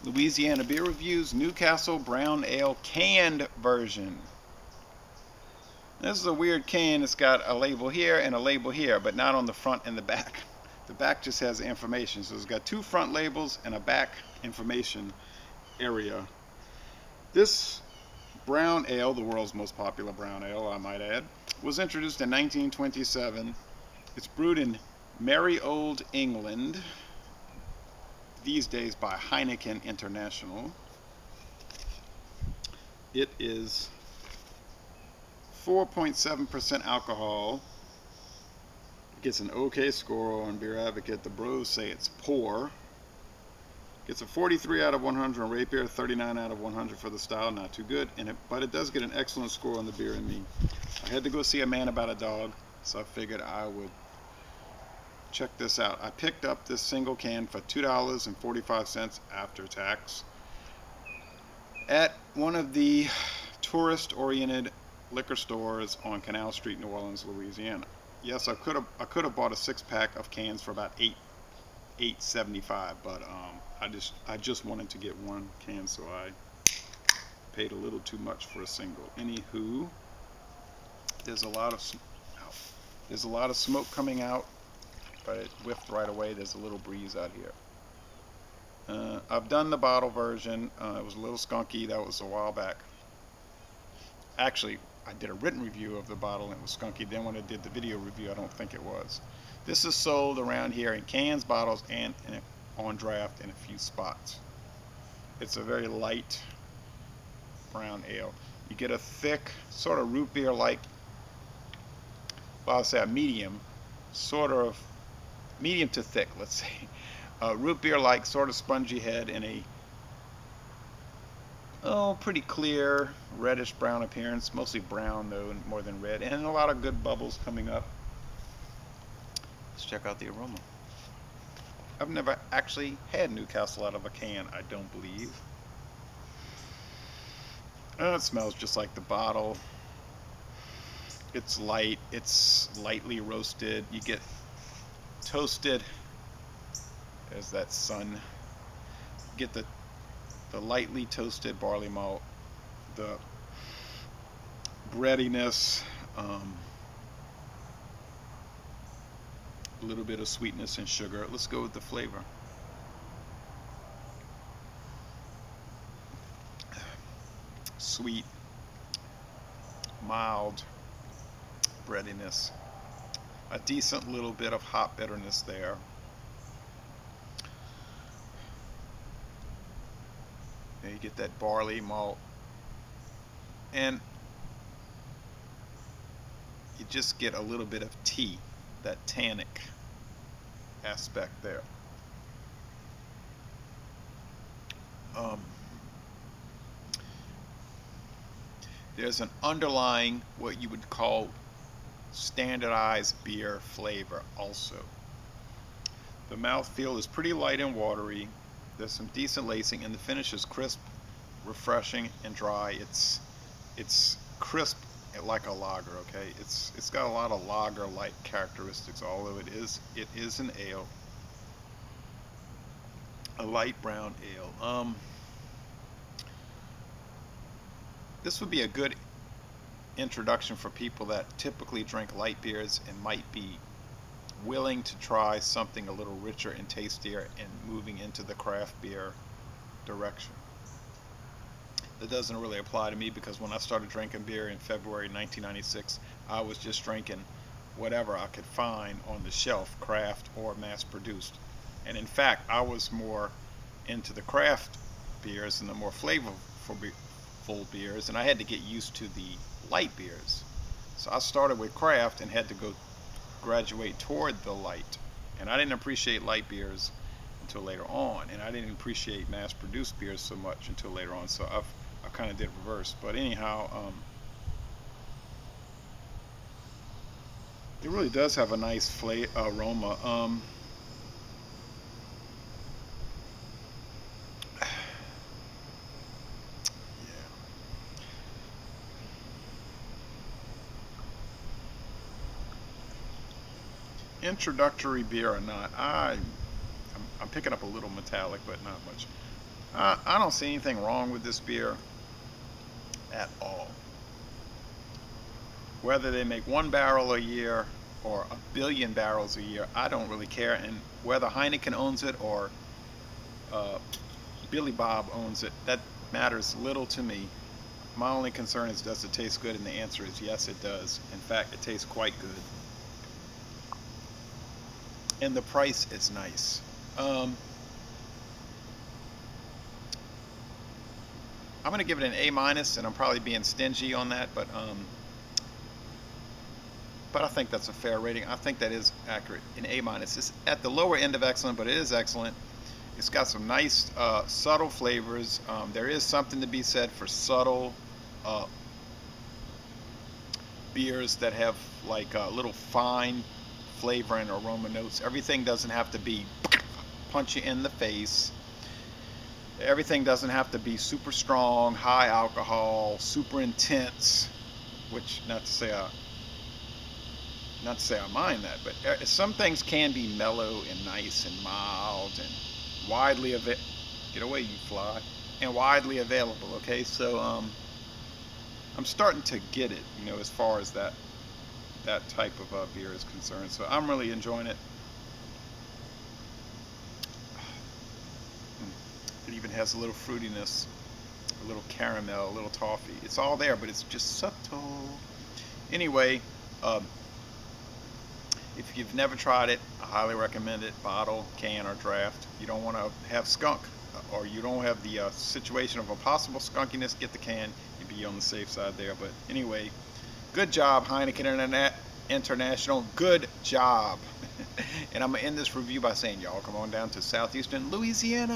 Louisiana Beer Reviews Newcastle Brown Ale canned version. This is a weird can. It's got a label here and a label here, but not on the front and the back. The back just has information. So it's got two front labels and a back information area. This brown ale, the world's most popular brown ale, I might add, was introduced in 1927. It's brewed in merry old England, these days by Heineken International. It is 4.7% alcohol. It gets an okay score on Beer Advocate. The bros say it's poor. Gets a 43 out of 100 on Rate Beer, 39 out of 100 for the style. Not too good, but it does get an excellent score on the Beer and Me. I had to go see A Man About a Dog, so I figured I would check this out. I picked up this single can for $2.45 after tax at one of the tourist-oriented liquor stores on Canal Street, New Orleans, Louisiana. Yes, I could have bought a 6-pack of cans for about $8.75, but I just wanted to get one can, so I paid a little too much for a single. Anywho, there's a lot of smoke coming out, but it whiffed right away. There's a little breeze out here. I've done the bottle version. It was a little skunky. That was a while back. Actually, I did a written review of the bottle and it was skunky. Then when I did the video review, I don't think it was. This is sold around here in cans, bottles, and on draft in a few spots. It's a very light brown ale. You get a thick, sort of root beer like, well, I'll say a medium, sort of medium to thick, let's say. Root beer like, sort of spongy head and a pretty clear reddish brown appearance, mostly brown though, more than red, and a lot of good bubbles coming up. Let's check out the aroma. I've never actually had Newcastle out of a can, I don't believe. It smells just like the bottle. It's light, it's lightly roasted. You get toasted, there's that sun. You get the lightly toasted barley malt, the breadiness, a little bit of sweetness and sugar. Let's go with the flavor. Sweet, mild breadiness, a decent little bit of hop bitterness there. You get that barley malt, and you just get a little bit of tea, that tannic aspect there. There's an underlying, what you would call, standardized beer flavor also. The mouthfeel is pretty light and watery. There's some decent lacing, and the finish is crisp, refreshing, and dry. It's crisp like a lager. Okay, it's got a lot of lager-like characteristics, although it is an ale, a light brown ale. This would be a good introduction for people that typically drink light beers and might be willing to try something a little richer and tastier and moving into the craft beer direction. That doesn't really apply to me because when I started drinking beer in February 1996, I was just drinking whatever I could find on the shelf, craft or mass produced. And in fact, I was more into the craft beers and the more flavorful beers, and I had to get used to the light beers. So I started with craft and had to go graduate toward the light, and I didn't appreciate light beers until later on, and I didn't appreciate mass-produced beers so much until later on. So I kind of did reverse. But anyhow, it really does have a nice aroma. Introductory beer or not, I'm picking up a little metallic, but not much. I don't see anything wrong with this beer at all. Whether they make 1 barrel a year or 1 billion barrels a year, I don't really care. And whether Heineken owns it or Billy Bob owns it, that matters little to me. My only concern is, does it taste good? And the answer is yes, it does. In fact, it tastes quite good. And the price is nice. I'm going to give it an A minus, and I'm probably being stingy on that, but I think that's a fair rating. I think that is accurate. An A minus. It's at the lower end of excellent, but it is excellent. It's got some nice subtle flavors. There is something to be said for subtle beers that have like little fine flavor and aroma notes. Everything doesn't have to be punch you in the face. Everything doesn't have to be super strong, high alcohol, super intense. Which not to say I mind that, but some things can be mellow and nice and mild and widely available. Get away, you fly! And widely available. Okay, so I'm starting to get it, you know, as far as that type of beer is concerned. So I'm really enjoying it. It even has a little fruitiness, a little caramel, a little toffee. It's all there, but it's just subtle. Anyway, if you've never tried it, I highly recommend it. Bottle, can, or draft. You don't want to have skunk, or you don't have the situation of a possible skunkiness, get the can. You'd be on the safe side there. But anyway, good job, Heineken International. Good job. And I'm going to end this review by saying, y'all come on down to southeastern Louisiana.